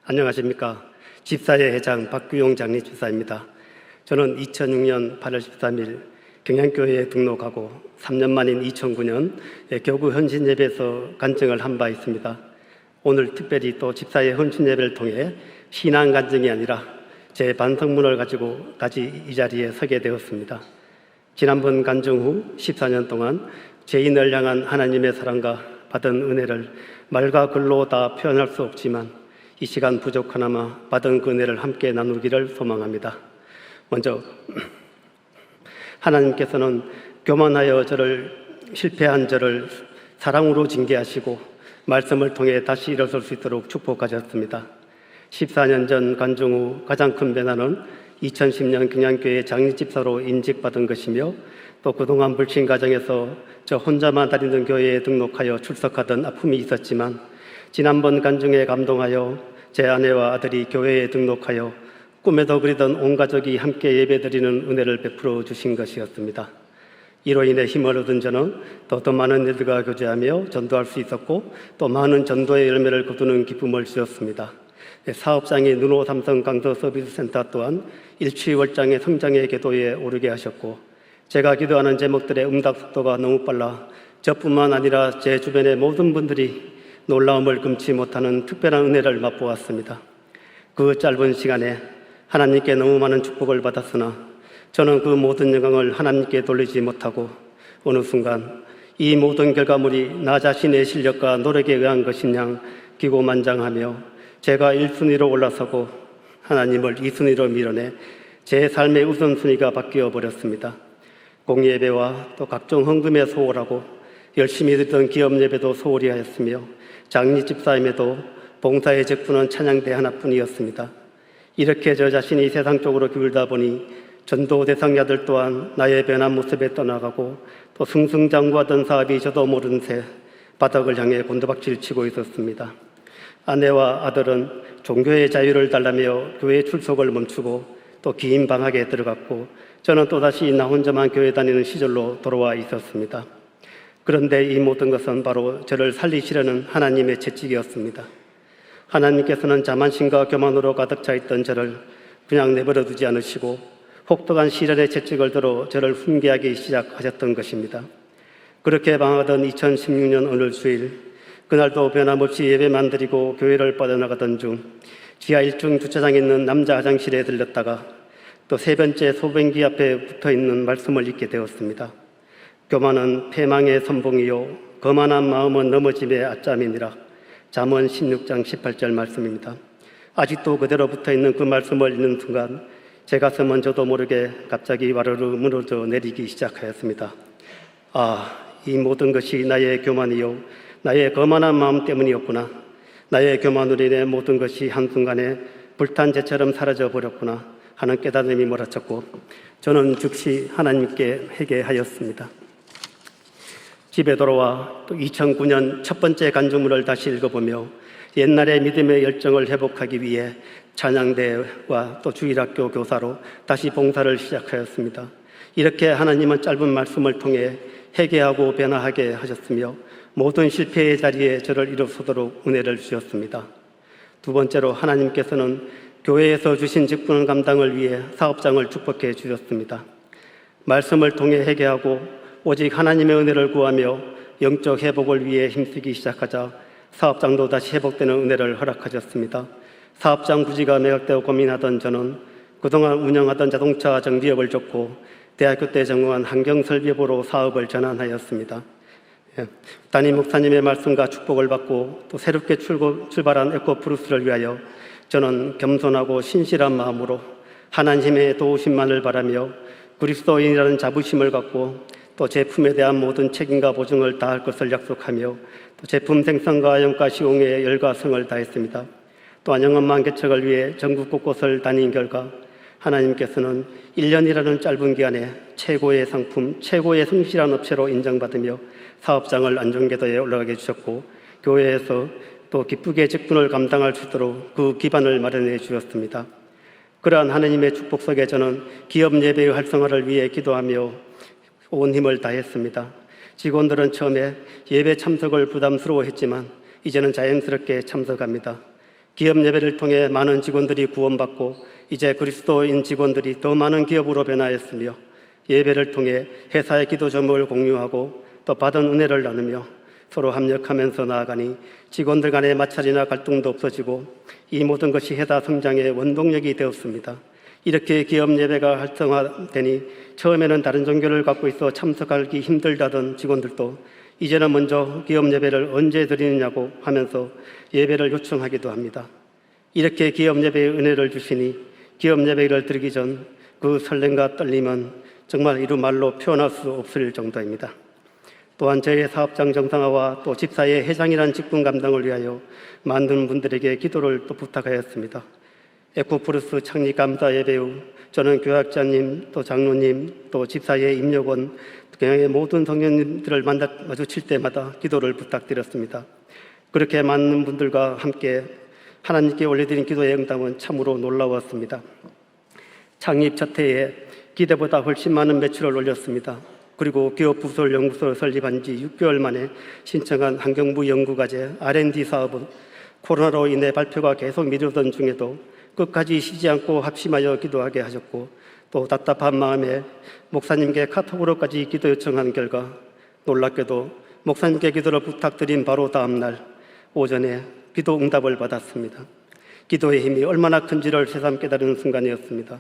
안녕하십니까. 집사회 회장 박규용 장례집사입니다. 저는 2006년 8월 13일 경양교회에 등록하고 3년 만인 2009년 교구 헌신예배에서 간증을 한 바 있습니다. 오늘 특별히 또 집사회 헌신예배를 통해 신앙 간증이 아니라 제 반성문을 가지고 다시 이 자리에 서게 되었습니다. 지난번 간증 후 14년 동안 죄인을 향한 하나님의 사랑과 받은 은혜를 말과 글로 다 표현할 수 없지만 이 시간 부족하나마 받은 그 은혜를 함께 나누기를 소망합니다. 먼저 하나님께서는 교만하여 실패한 저를 사랑으로 징계하시고 말씀을 통해 다시 일어설 수 있도록 축복하셨습니다. 14년 전 간증 후 가장 큰 변화는 2010년 경양교회 장례집사로 인직받은 것이며 또 그동안 불신 가정에서 저 혼자만 다니는 교회에 등록하여 출석하던 아픔이 있었지만 지난번 간증에 감동하여 제 아내와 아들이 교회에 등록하여 꿈에도 그리던 온 가족이 함께 예배드리는 은혜를 베풀어 주신 것이었습니다. 이로 인해 힘을 얻은 저는 더 많은 일들과 교제하며 전도할 수 있었고 또 많은 전도의 열매를 거두는 기쁨을 주었습니다. 사업장인 누노 삼성 강서 서비스 센터 또한 일취월장의 성장의 궤도에 오르게 하셨고 제가 기도하는 제목들의 응답 속도가 너무 빨라 저뿐만 아니라 제 주변의 모든 분들이 놀라움을 금치 못하는 특별한 은혜를 맛보았습니다. 그 짧은 시간에 하나님께 너무 많은 축복을 받았으나 저는 그 모든 영광을 하나님께 돌리지 못하고 어느 순간 이 모든 결과물이 나 자신의 실력과 노력에 의한 것인 양 기고만장하며 제가 1순위로 올라서고 하나님을 2순위로 밀어내 제 삶의 우선순위가 바뀌어 버렸습니다. 공예배와 또 각종 헌금에 소홀하고 열심히 드리던 기업 예배도 소홀히 하였으며 장례집사임에도 봉사의 직분은 찬양대 하나뿐이었습니다. 이렇게 저 자신이 세상 쪽으로 기울다 보니 전도 대상자들 또한 나의 변한 모습에 떠나가고 또 승승장구하던 사업이 저도 모른 새 바닥을 향해 곤두박질 치고 있었습니다. 아내와 아들은 종교의 자유를 달라며 교회 출석을 멈추고 또 긴 방학에 들어갔고 저는 또다시 나 혼자만 교회 다니는 시절로 돌아와 있었습니다. 그런데 이 모든 것은 바로 저를 살리시려는 하나님의 채찍이었습니다. 하나님께서는 자만심과 교만으로 가득 차 있던 저를 그냥 내버려 두지 않으시고 혹독한 시련의 채찍을 들어 저를 훈계하기 시작하셨던 것입니다. 그렇게 방황하던 2016년 어느 주일 그날도 변함없이 예배만 드리고 교회를 빠져나가던 중 지하 1층 주차장에 있는 남자 화장실에 들렸다가 또 세 번째 소변기 앞에 붙어있는 말씀을 읽게 되었습니다. 교만은 패망의 선봉이요 거만한 마음은 넘어짐의 아짬이니라. 잠언 16장 18절 말씀입니다. 아직도 그대로 붙어있는 그 말씀을 읽는 순간 제 가슴은 저도 모르게 갑자기 와르르 무너져 내리기 시작하였습니다. 이 모든 것이 나의 교만이요 나의 거만한 마음 때문이었구나. 나의 교만으로 인해 모든 것이 한순간에 불탄 재처럼 사라져 버렸구나 하는 깨달음이 몰아쳤고 저는 즉시 하나님께 회개하였습니다. 집에 돌아와 또 2009년 첫 번째 간증문을 다시 읽어보며 옛날의 믿음의 열정을 회복하기 위해 찬양대와 또 주일학교 교사로 다시 봉사를 시작하였습니다. 이렇게 하나님은 짧은 말씀을 통해 회개하고 변화하게 하셨으며 모든 실패의 자리에 저를 일어서도록 은혜를 주셨습니다. 두 번째로 하나님께서는 교회에서 주신 직분 감당을 위해 사업장을 축복해 주셨습니다. 말씀을 통해 회개하고 오직 하나님의 은혜를 구하며 영적 회복을 위해 힘쓰기 시작하자 사업장도 다시 회복되는 은혜를 허락하셨습니다. 사업장 부지가 매각되어 고민하던 저는 그동안 운영하던 자동차 정비업을 접고 대학교 때 전공한 환경설비업으로 사업을 전환하였습니다. 담임 목사님의 말씀과 축복을 받고 또 새롭게 출발한 에코프루스를 위하여 저는 겸손하고 신실한 마음으로 하나님의 도우심만을 바라며 그리스도인이라는 자부심을 갖고 또 제품에 대한 모든 책임과 보증을 다할 것을 약속하며 또 제품 생산과 영가 시공에 열과 성을 다했습니다. 또한 영업망 개척을 위해 전국 곳곳을 다닌 결과 하나님께서는 1년이라는 짧은 기간에 최고의 상품, 최고의 성실한 업체로 인정받으며 사업장을 안전궤도에 올라가게 해주셨고 교회에서 또 기쁘게 직분을 감당할 수 있도록 그 기반을 마련해 주셨습니다. 그러한 하나님의 축복 속에 저는 기업 예배의 활성화를 위해 기도하며 온 힘을 다했습니다. 직원들은 처음에 예배 참석을 부담스러워했지만 이제는 자연스럽게 참석합니다. 기업 예배를 통해 많은 직원들이 구원받고 이제 그리스도인 직원들이 더 많은 기업으로 변화했으며 예배를 통해 회사의 기도 제목을 공유하고 또 받은 은혜를 나누며 서로 합력하면서 나아가니 직원들 간의 마찰이나 갈등도 없어지고 이 모든 것이 회사 성장의 원동력이 되었습니다. 이렇게 기업 예배가 활성화되니 처음에는 다른 종교를 갖고 있어 참석하기 힘들다던 직원들도 이제는 먼저 기업 예배를 언제 드리느냐고 하면서 예배를 요청하기도 합니다. 이렇게 기업 예배의 은혜를 주시니 기업 예배를 드리기 전 그 설렘과 떨림은 정말 이루 말로 표현할 수 없을 정도입니다. 또한 저희 사업장 정상화와 또 집사의 회장이라는 직분 감당을 위하여 많은 분들에게 기도를 또 부탁하였습니다. 에코프루스 창립 감사 예배 후 저는 교학자님, 또 장로님, 또 집사의 임력원, 그냥의 모든 성령님들을 마주칠 때마다 기도를 부탁드렸습니다. 그렇게 많은 분들과 함께 하나님께 올려드린 기도의 응답은 참으로 놀라웠습니다. 창립 첫 해에 기대보다 훨씬 많은 매출을 올렸습니다. 그리고 기업 부설 연구소를 설립한 지 6개월 만에 신청한 환경부 연구과제 R&D 사업은 코로나로 인해 발표가 계속 미루던 중에도 끝까지 쉬지 않고 합심하여 기도하게 하셨고, 또 답답한 마음에 목사님께 카톡으로까지 기도 요청한 결과 놀랍게도 목사님께 기도를 부탁드린 바로 다음 날 오전에 기도 응답을 받았습니다. 기도의 힘이 얼마나 큰지를 새삼 깨달은 순간이었습니다.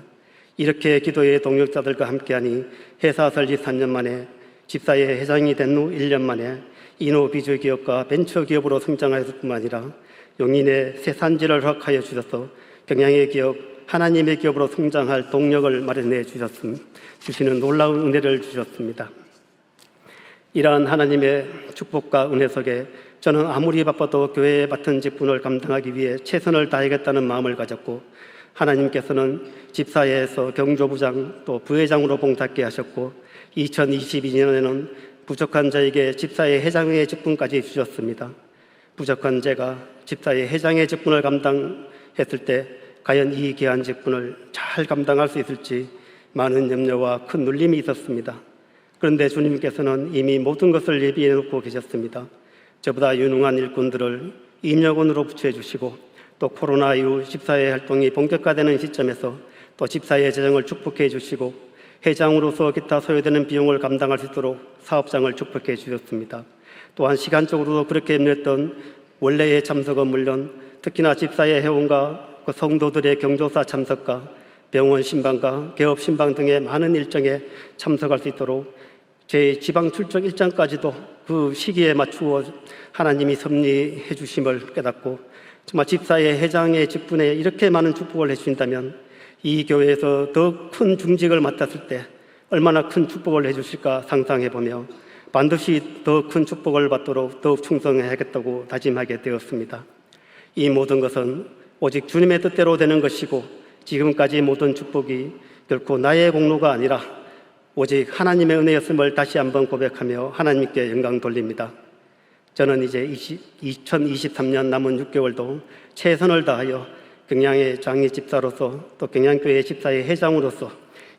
이렇게 기도의 동역자들과 함께하니 회사 설립 3년 만에 집사의 회장이 된 후 1년 만에 이노비주 기업과 벤처 기업으로 성장하였을 뿐만 아니라 용인의 새 산지를 허락하여 주셔서 경양의 기업, 하나님의 기업으로 성장할 동력을 마련해 주시는 놀라운 은혜를 주셨습니다. 이러한 하나님의 축복과 은혜 속에 저는 아무리 바빠도 교회에 맡은 직분을 감당하기 위해 최선을 다하겠다는 마음을 가졌고, 하나님께서는 집사회에서 경조부장 또 부회장으로 봉사하게 하셨고 2022년에는 부족한 저에게 집사회 회장의 직분까지 주셨습니다. 부족한 제가 집사회 회장의 직분을 감당했을 때 과연 이 귀한 직분을 잘 감당할 수 있을지 많은 염려와 큰 눌림이 있었습니다. 그런데 주님께서는 이미 모든 것을 예비해 놓고 계셨습니다. 저보다 유능한 일꾼들을 임역원으로 부처해 주시고, 또 코로나 이후 집사회 활동이 본격화되는 시점에서 또 집사회 재정을 축복해 주시고, 회장으로서 기타 소요되는 비용을 감당할 수 있도록 사업장을 축복해 주셨습니다. 또한 시간적으로도 그렇게 염려했던 원래의 참석은 물론 특히나 집사회 회원과 그 성도들의 경조사 참석과 병원 신방과 개업 신방 등의 많은 일정에 참석할 수 있도록 제 지방 출장 일정까지도 그 시기에 맞추어 하나님이 섭리해 주심을 깨닫고, 정말 집사의 회장의 직분에 이렇게 많은 축복을 해주신다면 이 교회에서 더 큰 중직을 맡았을 때 얼마나 큰 축복을 해주실까 상상해보며 반드시 더 큰 축복을 받도록 더욱 충성해야겠다고 다짐하게 되었습니다. 이 모든 것은 오직 주님의 뜻대로 되는 것이고, 지금까지 모든 축복이 결코 나의 공로가 아니라 오직 하나님의 은혜였음을 다시 한번 고백하며 하나님께 영광 돌립니다. 저는 이제 2023년 남은 6개월도 최선을 다하여 경양의 장의 집사로서 또 경양교회 집사의 회장으로서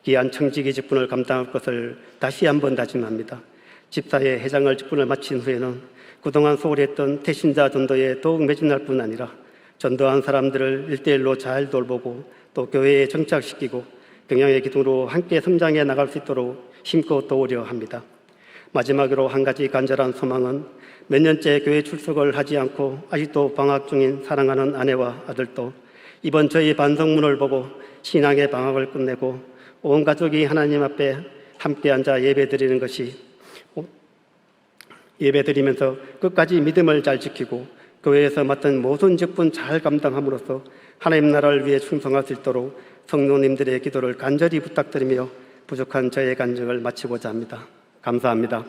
귀한 청지기 직분을 감당할 것을 다시 한번 다짐합니다. 집사의 회장을 직분을 마친 후에는 그동안 소홀히 했던 태신자 전도에 더욱 매진할 뿐 아니라 전도한 사람들을 1대1로 잘 돌보고 또 교회에 정착시키고 경양의 기둥으로 함께 성장해 나갈 수 있도록 힘껏 도우려 합니다. 마지막으로 한 가지 간절한 소망은 몇 년째 교회 출석을 하지 않고 아직도 방학 중인 사랑하는 아내와 아들도 이번 저희 반성문을 보고 신앙의 방학을 끝내고 온 가족이 하나님 앞에 함께 앉아 예배드리는 것이 예배드리면서 끝까지 믿음을 잘 지키고 교회에서 맡은 모든 직분 잘 감당함으로써 하나님 나라를 위해 충성할 수 있도록 성도님들의 기도를 간절히 부탁드리며 부족한 저의 간증을 마치고자 합니다. 감사합니다.